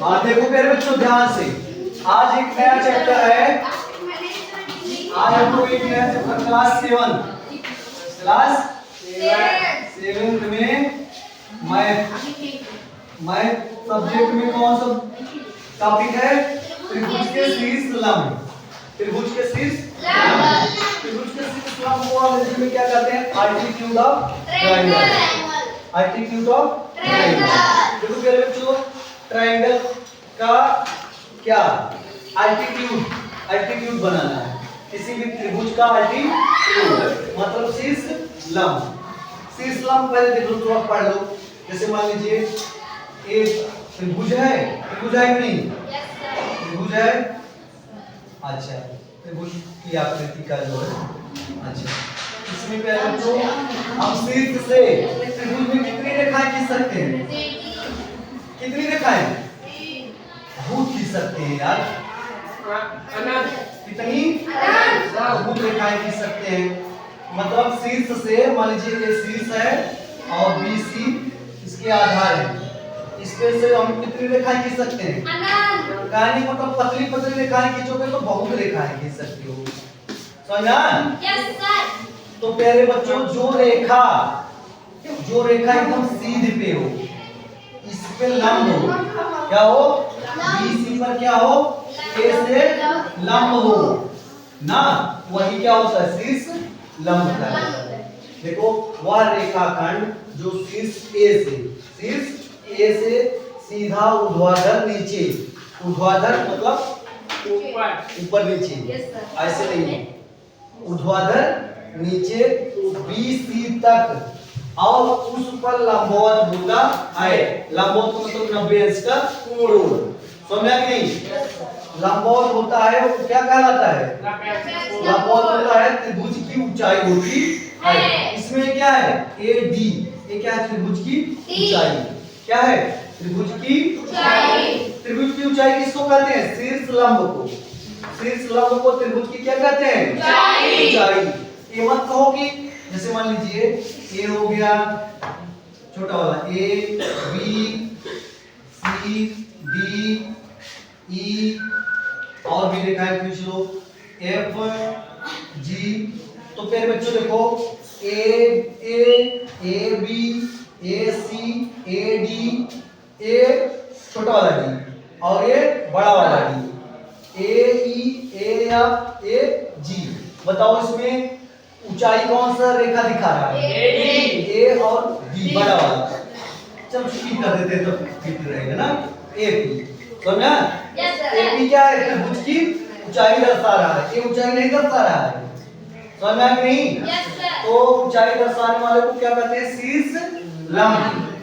हाँ देखो मेरे बच्चों ध्यान से, आज एक नया चैप्टर है। आज हमको एक नया चैप्टर क्लास 7 में मैथ सब्जेक्ट में कौन सा टॉपिक है? त्रिभुज के शीर्ष लंब। त्रिभुज के शीर्ष लंब, त्रिभुज के शीर्ष लंब को अंग्रेजी में क्या कहते हैं? Altitude of triangle. Altitude of triangle. देखो मेरे बच्चों, ट्रायंगल का क्या अल्टीट्यूड बनाना है। किसी भी त्रिभुज का अल्टीट्यूड मतलब शीर्ष लंब। शीर्ष लंब पहले देखो तो आप पढ़ लो। जैसे मान लीजिए एक त्रिभुज है, त्रिभुज है कि नहीं? त्रिभुज है। अच्छा, त्रिभुज की आकृति का जो है, अच्छा इसमें पहले बच्चों हम शीर्ष से त्रिभुज में कितनी रेखाएं खींच सकते हैं? कितनी रेखाएं? बहुत खींच सकते हैं यार। कितनी? बहुत रेखाएं खींच सकते हैं। मतलब शीर्ष से मान लीजिए ये शीर्ष है और BC इसके आधार है। इसके से हम कितनी रेखाएं खींच सकते हैं? कहानी मतलब पतली पतली रेखाएं खींचोगे तो बहुत रेखाएं खींच सकते हो। समझा? Yes sir. तो प्यारे बच्चों, जो रेखा एकदम सीधे पे हो, इस पे लंब हो, क्या हो? BC पर क्या हो? A से लंब हो ना, वही क्या होता है? शीर्ष लंब होता है। देखो वह रेखाखंड जो शीर्ष A से सीधा ऊर्ध्वाधर नीचे, ऊर्ध्वाधर मतलब ऊपर नीचे, ऐसे नहीं, ऊर्ध्वाधर नीचे BC तक और उस पर लंबवत होता है। लंबवत मतलब 90 अंश का कोण। समझा कि नहीं? लंबवत होता है वो क्या कहलाता है? लंबवत होता है त्रिभुज की ऊंचाई होती है। इसमें क्या है? AD, ये क्या है? त्रिभुज की ऊंचाई। क्या है? त्रिभुज की ऊंचाई। त्रिभुज की ऊंचाई किसको कहते हैं? शीर्ष लंब को। शीर्ष लंब को त्रिभुज की क्या कहते हैं? ऊंचाई। ये मत कहो कि जैसे मान लीजिए A हो गया छोटा वाला, A B C D E और भी रेखाएं खींच लो, F G। तो फिर बच्चों देखो A B A C A D, A छोटा वाला D और ये बड़ा वाला D, A E A F A G। बताओ इसमें ऊंचाई कौन सा रेखा दिखा रहा है? A और D बड़ा वाला। चल स्किप कर देते तो फिट रहेगा ना। AP समझा? AP क्या है? त्रिभुज की ऊंचाई दर्शा रहा है। ये ऊंचाई नहीं दर्शा रहा है। समझा कि नहीं? तो ऊंचाई दर्शाने वाले को क्या कहते हैं? शीर्ष लंब।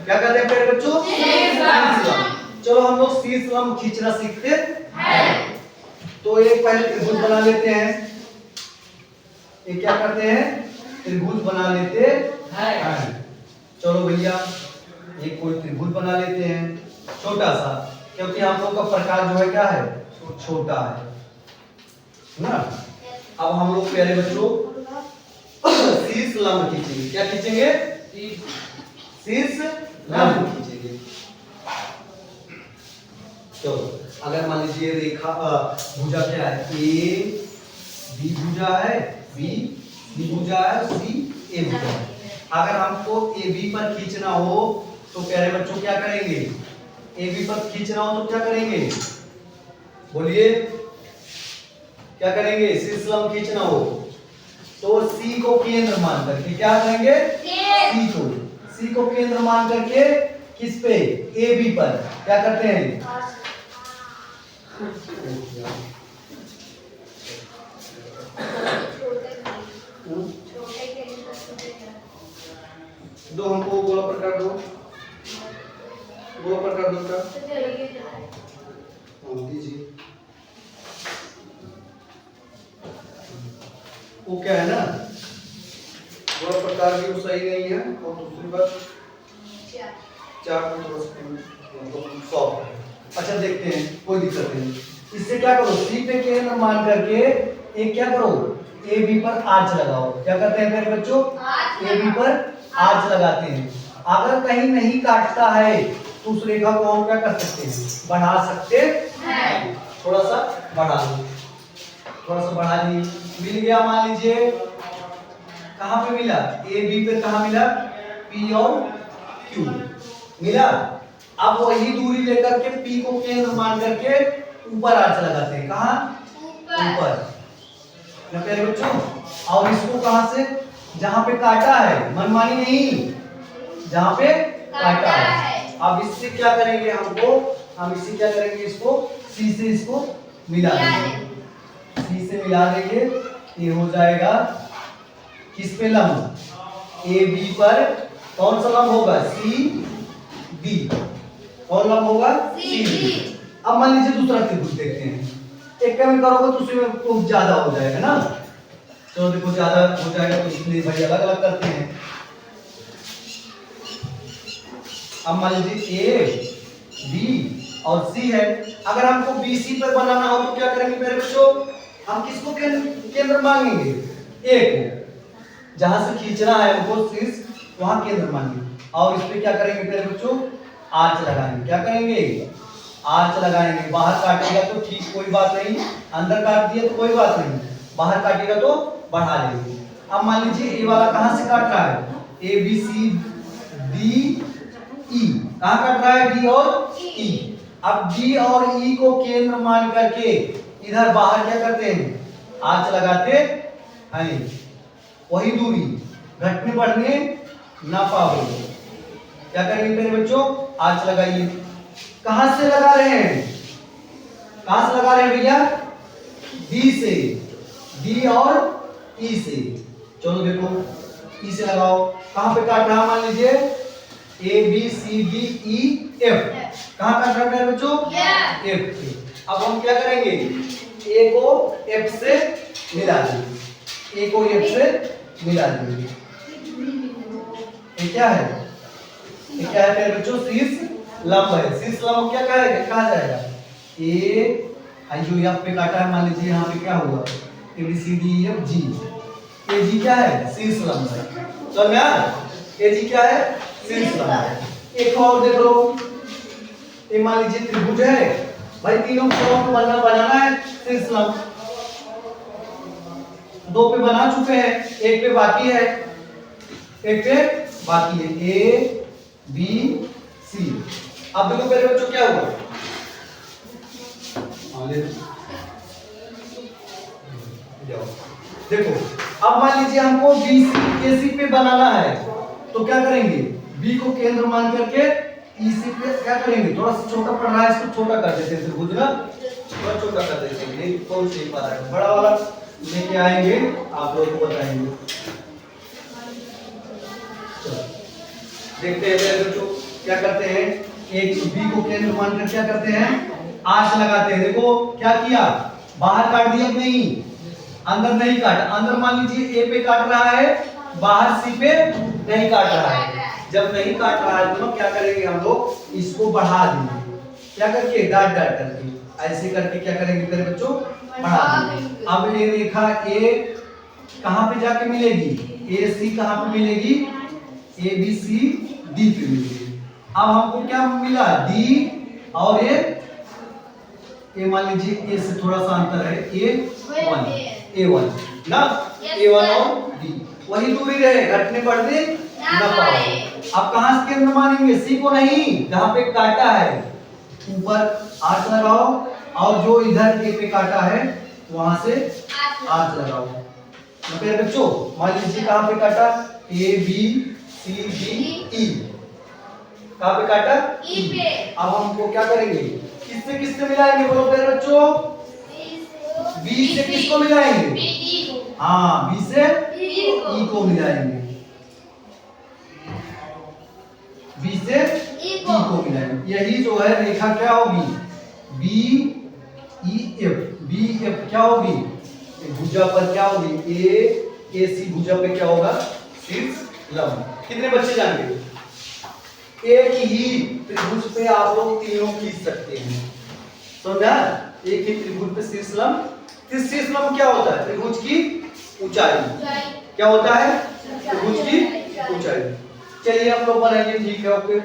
क्या कहते हैं प्यारे बच्चों? शीर्ष लंब। चलो हम लोग शीर्ष लंब खींचना सीखते हैं। तो एक पहले त्रिभुज बना लेते हैं। ये क्या करते हैं? त्रिभुज बना लेते हैं। चलो भैया एक कोई त्रिभुज बना लेते हैं छोटा सा, क्योंकि हम लोग का प्रकार जो है क्या है? छोटा है ना। अब हम लोग प्यारे बच्चों शीर्ष लंब खींचेंगे। क्या खींचेंगे? शीर्ष लंब खींचेंगे। तो अगर मान लीजिए रेखा भुजा क्या है? A B भुजा है, B C भुजा है, C A भुजा है। अगर हमको AB पर खींचना हो तो प्यारे बच्चों क्या करेंगे? AB पर खींचना हो तो क्या करेंगे? बोलिए क्या करेंगे? शीर्ष लंब खींचना हो तो C को केंद्र मान करके क्या करेंगे? C को केंद्र मान करके किस पे? AB पर क्या करते हैं? दो हमको गोला प्रकार दो, गोला प्रकार दो का दीजिए। वो क्या है ना, गोला प्रकार की वो सही नहीं है और दूसरी बात चार को थोड़ा सॉफ्ट है। अच्छा देखते हैं, कोई दिक्कत नहीं। इससे क्या करो? C पे केंद्र मान करके एक क्या करो? AB पर आर्च लगाओ। क्या करते हैं मेरे बच्चों? AB पर आर्च लगाते हैं। अगर कहीं नहीं काटता है तो उस रेखा को हम क्या कर सकते हैं, बढ़ा सकते हैं। थोड़ा सा बढ़ा लो, थोड़ा सा बढ़ा दी, मिल गया। मान लीजिए कहाँ पे मिला, ए बी पे कहाँ मिला, पी और क्यू मिला। अब वही दूरी लेकर के पी को केंद्र मान करके ऊपर आर्च लगाते हैं। कहाँ, ऊपर ना प्यारे बच्चों। और इसको कहाँ से, जहाँ पे काटा है, मनमानी नहीं, जहाँ पे काटा है। अब इससे क्या करेंगे, हम इससे क्या करेंगे, इसको सी से इसको मिला देंगे, सी से मिला देंगे। ये हो जाएगा किस पे लंब, ए बी पर कौन सा लंब होगा, सी बी। कौन लंब होगा, सी बी। अब मान लीजिए दूसरा त्रिभुज देखते हैं, एक में करोगे तो उसमें कुछ ज्यादा हो जाएगा ना। तो देखो ज्यादा हो जाएगा तो इसलिए भाई अलग अलग करते हैं। अब मान लीजिए ए बी और सी है। अगर हमको बी सी पर बनाना हो तो क्या करेंगे मेरे बच्चों, हम किसको केंद्र मांगेंगे, ए को, जहां से खींचना है वो शीर्ष वहां केंद्र मांगेंगे। और इस पे क्या करेंगे मेरे बच्चों, आर्च लगाएंगे। क्या करेंगे, आर्च लगाएंगे। बाहर काटेगा तो ठीक, कोई बात नहीं, अंदर काट दिया तो कोई बात नहीं, बाहर काटेगा तो बढ़ा लेंगे। अब मान लीजिए ए वाला कहां से काट रहा है, ए बी सी डी ई, कहां काट रहा है, डी और ई। अब डी और ई को केंद्र मान करके इधर बाहर क्या करते हैं, आर्च लगाते हैं। वही दूरी घटने बढ़ने ना पावे। क्या करेंगे मेरे बच्चों, आर्च लगाइए। कहां से लगा रहे हैं, कहां से लगा रहे हैं भैया, डी से, डी और ई से। चलो देखो ई से लगाओ। कहां पे काट रहा, मान लीजिए A B C D E F, कहां काट रहा है बच्चों, एफ पे। अब हम क्या करेंगे, ए को एफ से मिला देंगे, ए को एफ से मिला देंगे। ये क्या है, ये क्या है मेरे बच्चों, शीर्ष लंब है। शीर्ष लंब क्या कहा जाएगा, ए जो एफ पे काटा है, मान लीजिए यहाँ पे क्या हुआ, A B C D F G, A G क्या है, शीर्ष लंब है। चल यार, ए जी क्या है, शीर्ष लंब है। एक और देख लो, ये मान लीजिए त्रिभुज है भाई, तीनों को बनाना है शीर्ष लंब। दो पे बना चुके हैं, एक पे बाकी है, एक पे बाकी है, ए बी सी। अब देखो मेरे बच्चों क्या हुआ, देखो अब मान लीजिए हमको बी सी ए सी पे बनाना है, तो क्या करेंगे, बी को केंद्र मान करके ई सी पे क्या करेंगे, थोड़ा सा छोटा पड़ रहा है, इसको छोटा कर देते हैं, त्रिभुज ना थोड़ा छोटा कर देते हैं। ये कौन सी पा रहा है, बड़ा वाला लेके आएंगे, आप लोगों को बताएंगे। देखते हैं मेरे बच्चों क्या करते हैं, एक बी को केंद्र मानकर क्या करते हैं, आर्च लगाते हैं। देखो क्या किया, बाहर काट दिया नहीं, अंदर नहीं काटा। अंदर मान लीजिए ए पे काट रहा है, बाहर सी पे नहीं काट रहा है। जब नहीं काट रहा है तो क्या करेंगे, हम लोग इसको बढ़ा देंगे। क्या करके, डाट डाट करके, ऐसे करके क्या करेंगे मेरे बच्चों, बढ़ा देंगे। अब ये रेखा ए कहां पे जाके मिलेगी, ए सी कहां पे मिलेगी, ए बी सी डी पे मिलेगी। अब हमको क्या मिला, डी और ए मान लीजिए ए से थोड़ा सा अंतर है, ए वन ना, ए वन और डी वही दूरी रहे, घटने बढ़ने ना पाए। अब कहां से केंद्र मानेंगे, सी को नहीं, जहां पे काटा है ऊपर आर्च लगाओ, और जो इधर ए पे काटा है वहां से आर्च लगाओ। मेरे बच्चों मान लीजिए कहां पे काटा, ए बी सी डी ई, कहां पे काटा, ई पे। अब हमको क्या करेंगे, किससे मिलाएंगे, बोलो मेरे बच्चों, बी से किसको मिलाएंगे, हाँ बी से ई को मिलाएंगे, बी से ई को मिलाएंगे। यही जो है रेखा क्या होगी, B E F, B F क्या होगी, भुजा पर क्या होगी, ए सी भुजा पे क्या होगा, शीर्ष लंब। कितने बच्चे जानेंगे, एक ही त्रिभुज पे आप लोग तीनों खींच सकते हैं। समझा, एक ही त्रिभुज पे शीर्ष लंब। शीर्ष लंब क्या होता है, त्रिभुज की ऊंचाई। क्या होता है, त्रिभुज की ऊंचाई। चलिए आप लोग बनाइए, ठीक है, ओके।